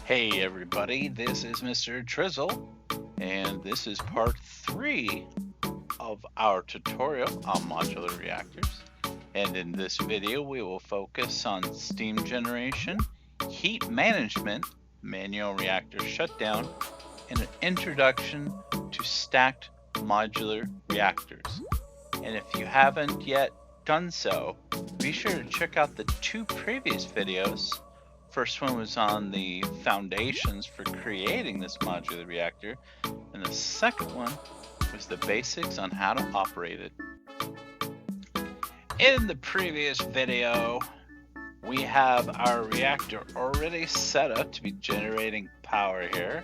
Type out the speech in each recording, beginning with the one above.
Hey everybody, this is Mr. Trizzle, and this is part 3 of our tutorial on modular reactors. And in this video we will focus on steam generation, heat management, manual reactor shutdown, and an introduction to stacked modular reactors. And if you haven't yet done so, be sure to check out the 2 previous videos. First one was on the foundations for creating this modular reactor, and the second one was the basics on how to operate it. In the previous video, we have our reactor already set up to be generating power here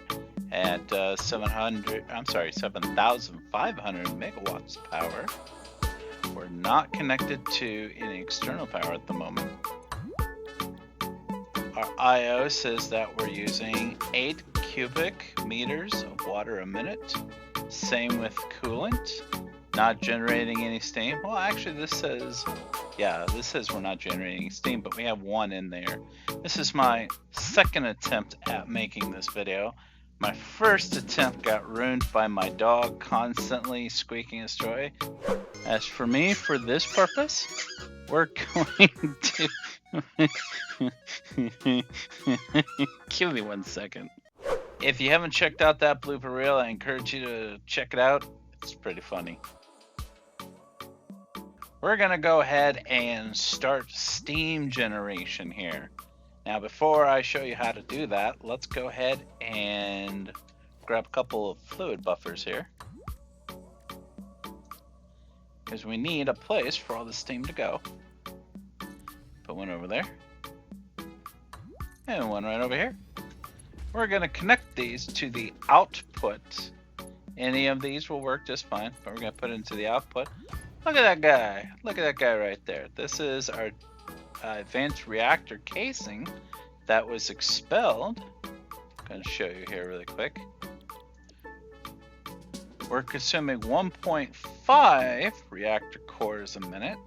at 7,500 megawatts power. We're not connected to any external power at the moment. Our IO says that we're using 8 cubic meters of water a minute. Same with coolant, not generating any steam. Well, actually this says we're not generating steam, but we have 1 in there. This is my second attempt at making this video. My first attempt got ruined by my dog constantly squeaking his toy. As for me, for this purpose, we're going to give me 1 second. If you haven't checked out that blooper reel, I encourage you to check it out. It's pretty funny. We're gonna go ahead and start steam generation here. Now before I show you how to do that, let's go ahead and grab a couple of fluid buffers here, because we need a place for all the steam to go. Put one over there and one right over here. We're going to connect these to the output. Any of these will work just fine, but we're going to put it into the output. Look at that guy. Look at that guy right there. This is our advanced reactor casing that was expelled. I'm going to show you here really quick. We're consuming 1.5 reactor cores a minute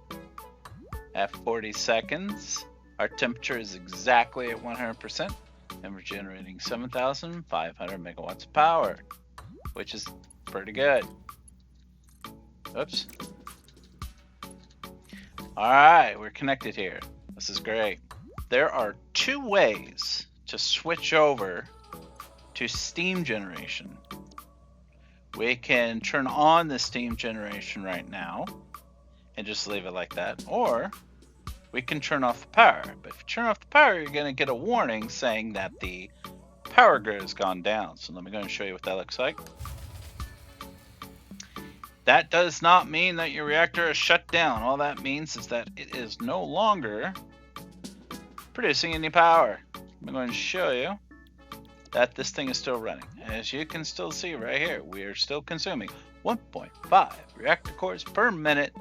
at 40 seconds. Our temperature is exactly at 100%, and we're generating 7,500 megawatts of power, which is pretty good. Oops. All right, we're connected here. This is great. There are 2 ways to switch over to steam generation. We can turn on the steam generation right now and just leave it like that, or we can turn off the power. But if you turn off the power, you're going to get a warning saying that the power grid has gone down. So let me go and show you what that looks like. That does not mean that your reactor is shut down. All that means is that it is no longer producing any power. I'm going to show you that this thing is still running. As you can still see right here, we are still consuming 1.5 reactor cores per minute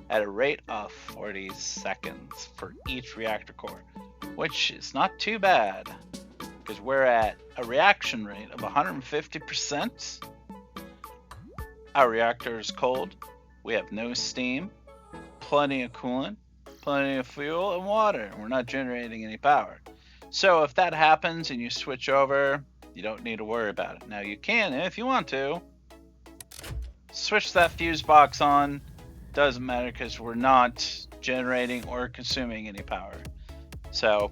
at a rate of 40 seconds for each reactor core, which is not too bad because we're at a reaction rate of 150%. Our reactor is cold. We have no steam, plenty of coolant, plenty of fuel and water. We're not generating any power. So if that happens and you switch over, you don't need to worry about it. Now you can, if you want to, switch that fuse box on. Doesn't matter because we're not generating or consuming any power. So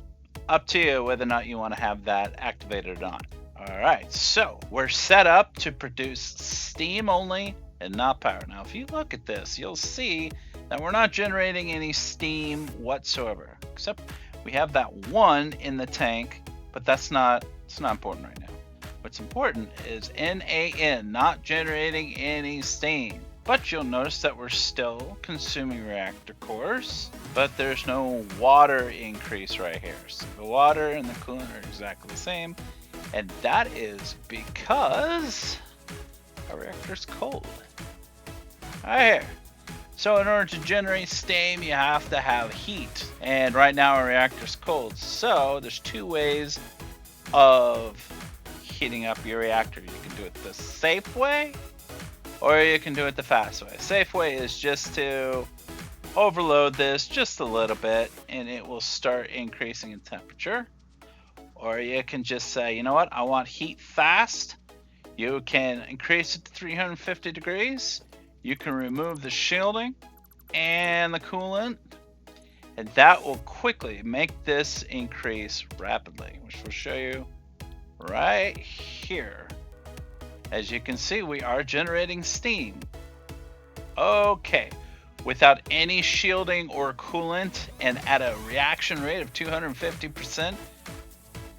up to you whether or not you want to have that activated or not. Alright, so we're set up to produce steam only and not power. Now if you look at this, you'll see that we're not generating any steam whatsoever, except we have that 1 in the tank, but it's not important right now. What's important is NaN, not generating any steam. But you'll notice that we're still consuming reactor cores, but there's no water increase right here. So the water and the coolant are exactly the same, and that is because our reactor's cold. Right here. So in order to generate steam, you have to have heat. And right now our reactor's cold. So there's 2 ways of heating up your reactor. You can do it the safe way, or you can do it the fast way. Safe way is just to overload this just a little bit and it will start increasing in temperature. Or you can just say, you know what, I want heat fast. You can increase it to 350 degrees. You can remove the shielding and the coolant, and that will quickly make this increase rapidly, which we'll show you right here. As you can see, we are generating steam. Okay, without any shielding or coolant and at a reaction rate of 250%,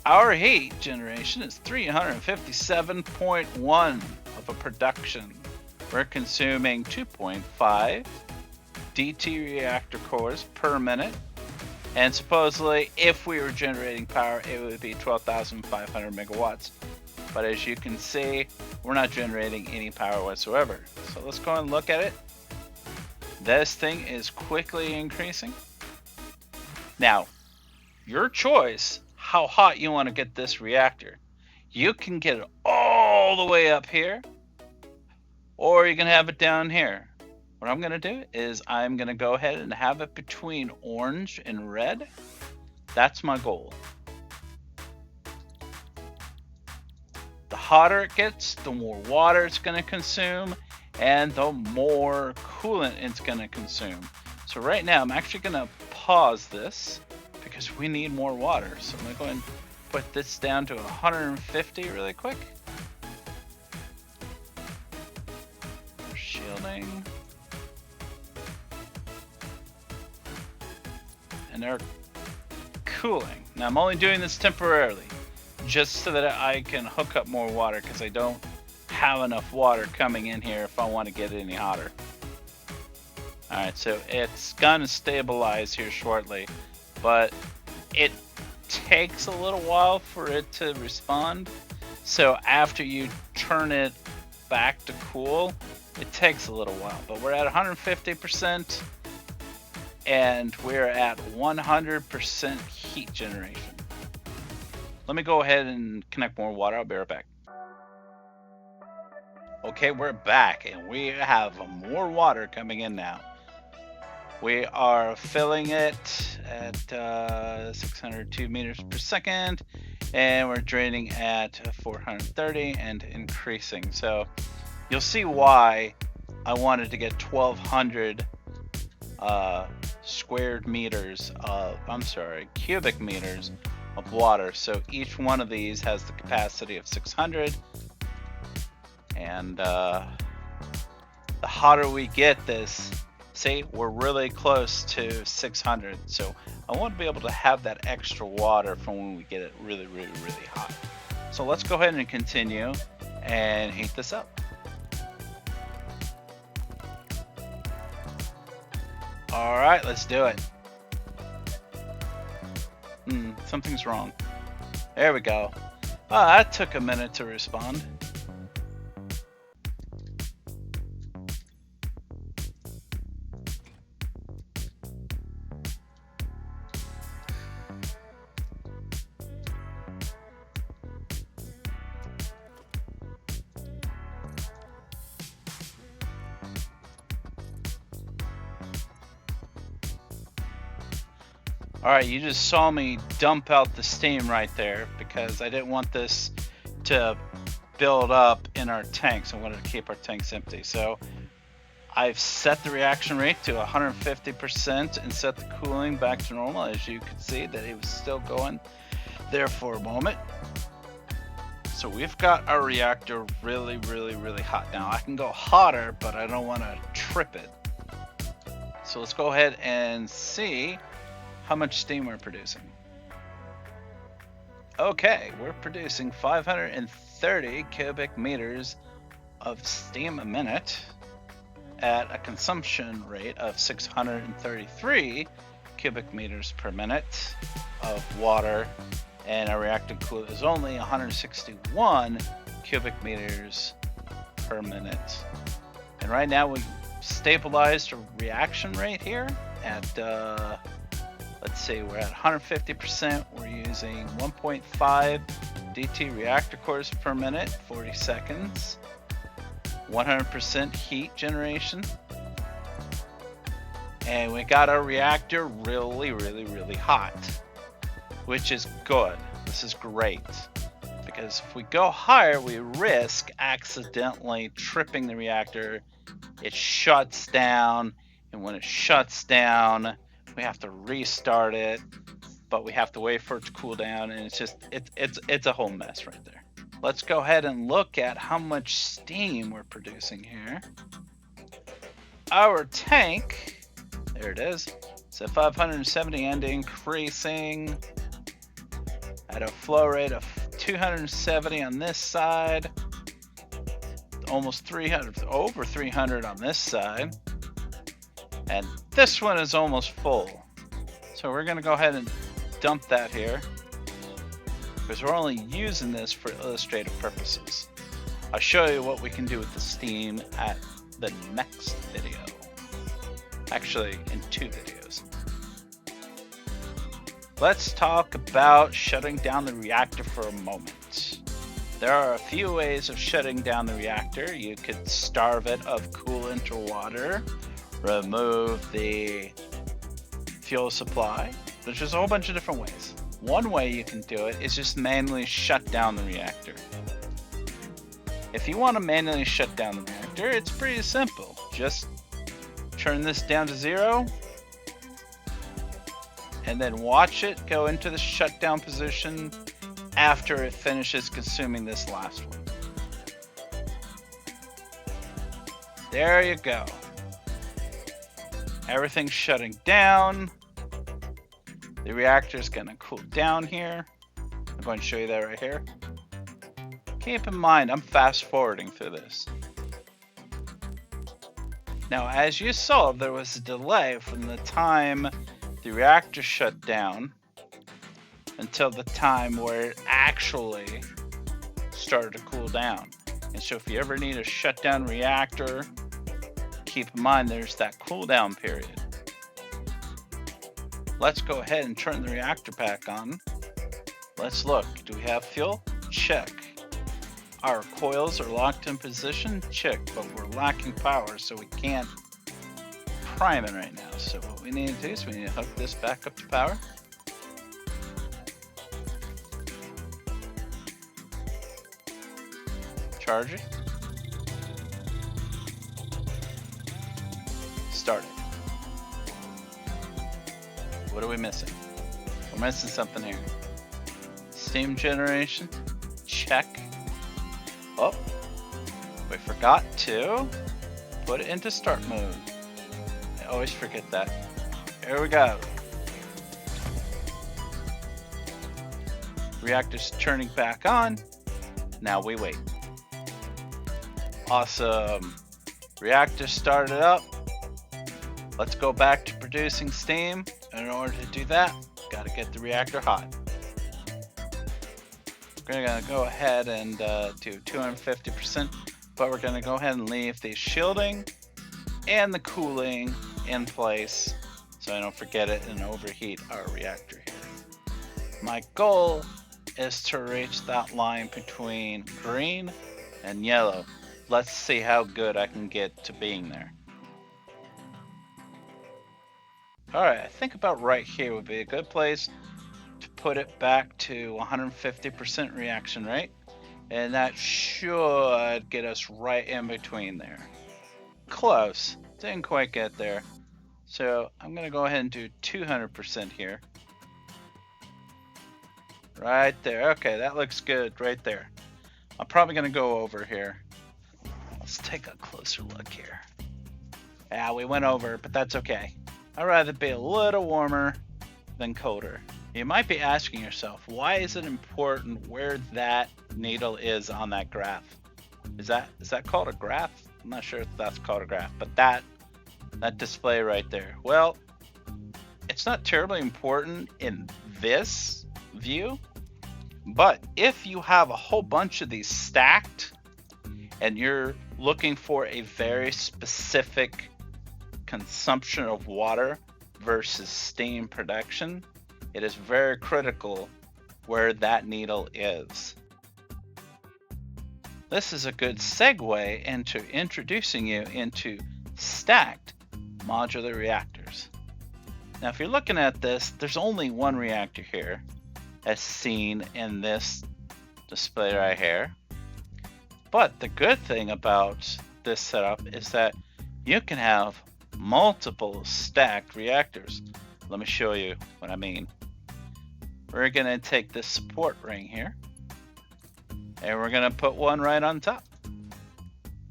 our heat generation is 357.1 of a production. We're consuming 2.5 DT reactor cores per minute. And supposedly, if we were generating power, it would be 12,500 megawatts. But as you can see, we're not generating any power whatsoever. So let's go and look at it. This thing is quickly increasing. Now, your choice how hot you want to get this reactor. You can get it all the way up here, or you can have it down here. What I'm going to do is I'm going to go ahead and have it between orange and red. That's my goal. The hotter it gets, the more water it's going to consume, and the more coolant it's going to consume. So right now I'm actually going to pause this because we need more water. So I'm going to go ahead and put this down to 150 really quick. Shielding. And they're cooling. Now I'm only doing this temporarily, just so that I can hook up more water, because I don't have enough water coming in here if I want to get it any hotter. Alright, so it's gonna stabilize here shortly, but it takes a little while for it to respond. So after you turn it back to cool, it takes a little while. But we're at 150%, and we're at 100% heat generation. Let me go ahead and connect more water. I'll be right back. Okay, we're back, and we have more water coming in now. We are filling it at 602 meters per second, and we're draining at 430 and increasing. So you'll see why I wanted to get 1,200 cubic meters of water. So each one of these has the capacity of 600, and the hotter we get this, see, we're really close to 600. So I want to be able to have that extra water from when we get it really, really, really hot. So let's go ahead and continue and heat this up. All right, let's do it. Something's wrong. There we go. Oh, that took a minute to respond. Alright, you just saw me dump out the steam right there because I didn't want this to build up in our tanks. I wanted to keep our tanks empty. So I've set the reaction rate to 150% and set the cooling back to normal. As you can see that it was still going there for a moment. So we've got our reactor really, really, really hot. Now I can go hotter, but I don't want to trip it. So let's go ahead and see how much steam we're producing. Okay, we're producing 530 cubic meters of steam a minute at a consumption rate of 633 cubic meters per minute of water, and our reactor coolant is only 161 cubic meters per minute. And right now we stabilized a reaction rate here at let's see, we're at 150%. We're using 1.5 DT reactor cores per minute, 40 seconds. 100% heat generation. And we got our reactor really, really, really hot, which is good. This is great, because if we go higher, we risk accidentally tripping the reactor. It shuts down, and when it shuts down, we have to restart it, but we have to wait for it to cool down, and it's a whole mess right there. Let's go ahead and look at how much steam we're producing here. Our tank, there it is, it's at 570 and increasing at a flow rate of 270 on this side, almost 300, over 300 on this side, and this one is almost full. So we're gonna go ahead and dump that here, because we're only using this for illustrative purposes. I'll show you what we can do with the steam at the next video. Actually, in 2 videos. Let's talk about shutting down the reactor for a moment. There are a few ways of shutting down the reactor. You could starve it of coolant or water, remove the fuel supply. There's just a whole bunch of different ways. One way you can do it is just manually shut down the reactor. If you want to manually shut down the reactor, it's pretty simple. Just turn this down to 0, and then watch it go into the shutdown position after it finishes consuming this last one. There you go. Everything's shutting down. The reactor's gonna cool down here. I'm going to show you that right here. Keep in mind, I'm fast forwarding through this. Now, as you saw, there was a delay from the time the reactor shut down until the time where it actually started to cool down. And so if you ever need a shutdown reactor, keep in mind there's that cool down period. Let's go ahead and turn the reactor back on. Let's look. Do we have fuel? Check. Our coils are locked in position? Check. But we're lacking power, so we can't prime it right now. So what we need to do is we need to hook this back up to power. Charge it. Start it. What are we missing? We're missing something here. Steam generation. Check. Oh, we forgot to put it into start mode. I always forget that. Here we go. Reactor's turning back on. Now we wait. Awesome. Reactor started up. Let's go back to producing steam. And in order to do that, gotta get the reactor hot. We're gonna go ahead and do 250%, but we're gonna go ahead and leave the shielding and the cooling in place so I don't forget it and overheat our reactor here. My goal is to reach that line between green and yellow. Let's see how good I can get to being there. Alright, I think about right here would be a good place to put it back to 150% reaction rate. And that should get us right in between there. Close. Didn't quite get there. So I'm going to go ahead and do 200% here. Right there. Okay, that looks good right there. I'm probably going to go over here. Let's take a closer look here. Yeah, we went over, but that's okay. I'd rather be a little warmer than colder. You might be asking yourself, why is it important where that needle is on that graph? Is that called a graph? I'm not sure if that's called a graph, but that display right there. Well, it's not terribly important in this view, but if you have a whole bunch of these stacked and you're looking for a very specific consumption of water versus steam production, it is very critical where that needle is. This is a good segue into introducing you into stacked modular reactors. Now, if you're looking at this, there's only one reactor here, as seen in this display right here. But the good thing about this setup is that you can have multiple stacked reactors. Let me show you what I mean. We're going to take this support ring here, and we're going to put one right on top.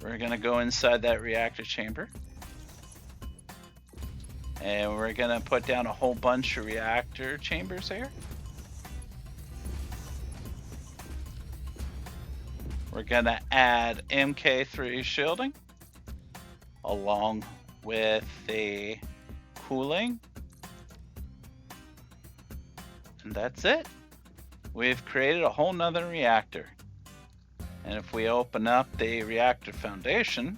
We're going to go inside that reactor chamber, and we're going to put down a whole bunch of reactor chambers here. We're going to add MK3 shielding along with the cooling. And that's it. We've created a whole nother reactor. And if we open up the reactor foundation,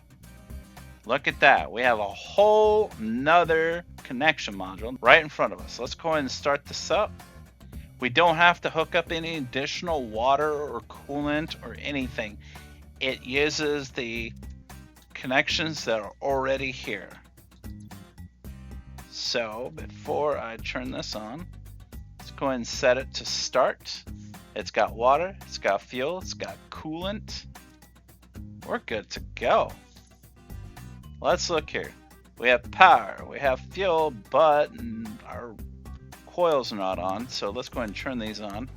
look at that. We have a whole nother connection module right in front of us. Let's go ahead and start this up. We don't have to hook up any additional water or coolant or anything. It uses the connections that are already here. So before I turn this on, let's go ahead and set it to start. It's got water, it's got fuel, it's got coolant. We're good to go. Let's look here. We have power, we have fuel, but our coils are not on, so let's go ahead and turn these on.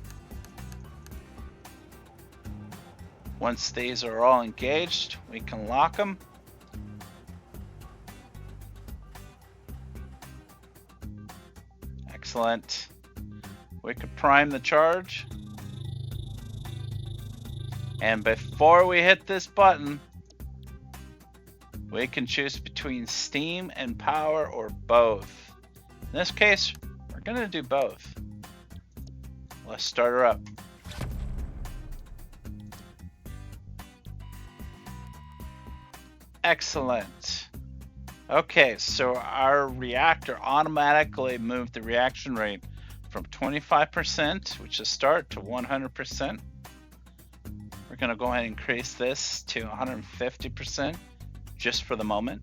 Once these are all engaged, we can lock them. Excellent. We could prime the charge. And before we hit this button, we can choose between steam and power or both. In this case, we're going to do both. Let's start her up. Excellent. Okay, so our reactor automatically moved the reaction rate from 25%, which is start, to 100%. We're going to go ahead and increase this to 150% just for the moment.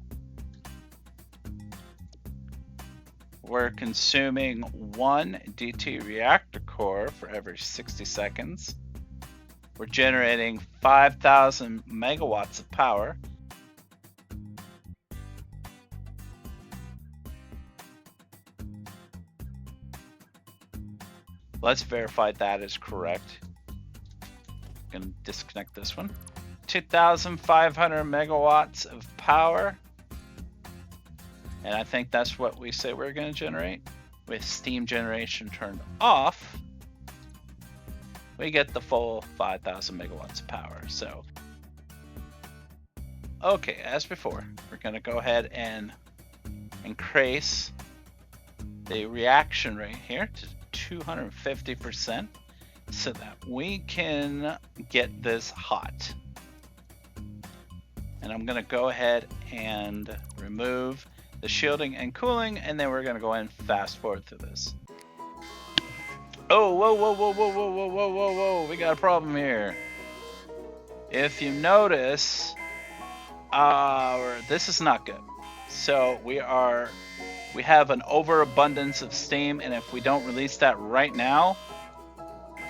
We're consuming 1 DT reactor core for every 60 seconds. We're generating 5,000 megawatts of power. Let's verify that is correct. I'm going to disconnect this one. 2,500 megawatts of power. And I think that's what we say we're going to generate. With steam generation turned off, we get the full 5,000 megawatts of power. So, okay, as before, we're going to go ahead and increase the reaction rate here to 250% so that we can get this hot. And I'm going to go ahead and remove the shielding and cooling, and then we're going to go ahead and fast forward through this. Oh, whoa, whoa, whoa, whoa, whoa, whoa, whoa, whoa, whoa, we got a problem here. If you notice, this is not good. So we have an overabundance of steam, and if we don't release that right now,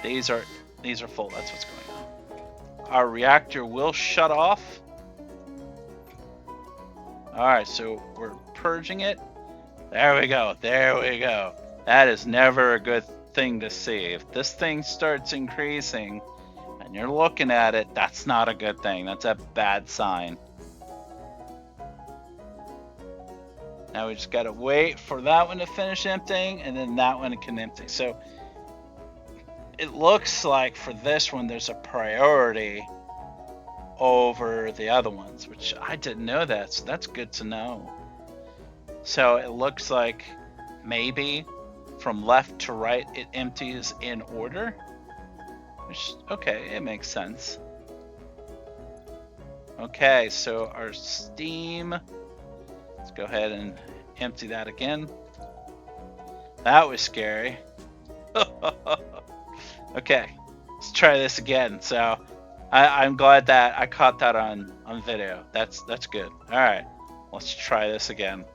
these are full. That's what's going on. Our reactor will shut off. Alright, so we're purging it. There we go. There we go. That is never a good thing to see. If this thing starts increasing and you're looking at it, that's not a good thing. That's a bad sign. Now we just got to wait for that one to finish emptying, and then that one can empty. So it looks like for this one there's a priority over the other ones, which I didn't know that, so that's good to know. So it looks like maybe from left to right it empties in order, which, okay, it makes sense. Okay, so our steam, let's go ahead and empty that again. That was scary. Okay, let's try this again. So I'm glad that I caught that on video. That's good. All right, let's try this again.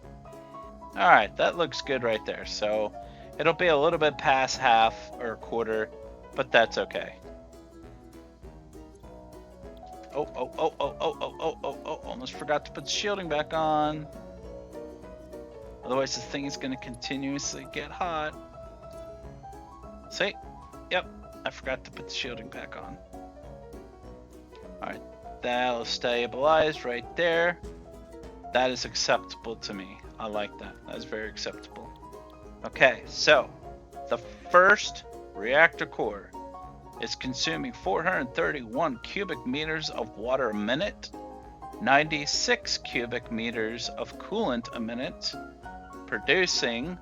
All right, that looks good right there. So it'll be a little bit past half or a quarter but that's okay. Oh, almost forgot to put the shielding back on. Otherwise this thing is going to continuously get hot. See? Yep, I forgot to put the shielding back on. Alright, that'll stabilize right there. That is acceptable to me. I like that. That is very acceptable. Okay, so the first reactor core is consuming 431 cubic meters of water a minute, 96 cubic meters of coolant a minute, producing,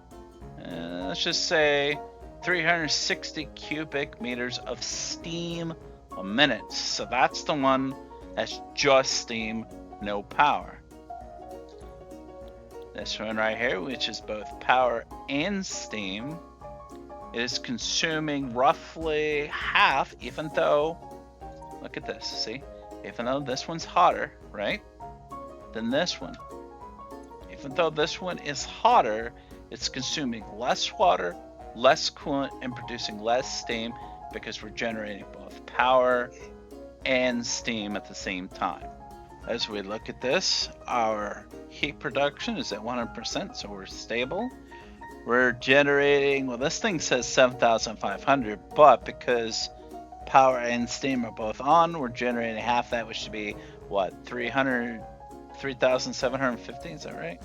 let's just say, 360 cubic meters of steam a minute. So that's the one that's just steam, no power. This one right here, which is both power and steam, is consuming roughly half, even though, look at this, see? Even though this one's hotter, right, than this one. Even though this one is hotter, it's consuming less water, less coolant, and producing less steam because we're generating both power and steam at the same time. As we look at this, our heat production is at 100%, so we're stable. We're generating, well, this thing says 7,500, but because power and steam are both on, we're generating half that, which should be, what, 3,750, is that right?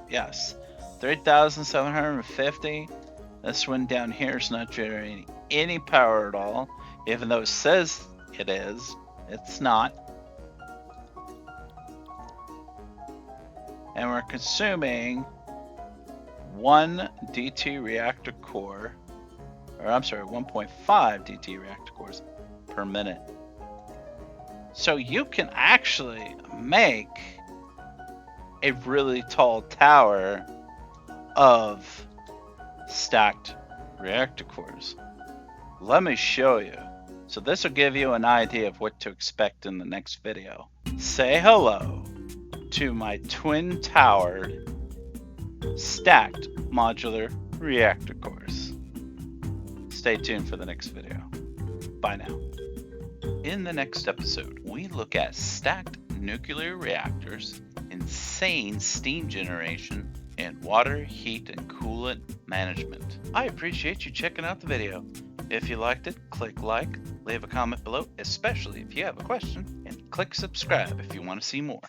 Yes, 3,750. This one down here is not generating any power at all, even though it says it is. It's not. And we're consuming 1 DT reactor core, or I'm sorry, 1.5 DT reactor cores per minute. So you can actually make a really tall tower of stacked reactor cores. Let me show you. So this will give you an idea of what to expect in the next video. Say hello to my twin towered stacked modular reactor cores. Stay tuned for the next video. Bye now. In the next episode, we look at stacked nuclear reactors, insane steam generation, and water, heat, and coolant management. I appreciate you checking out the video. If you liked it, click like, leave a comment below, especially if you have a question, and click subscribe if you want to see more.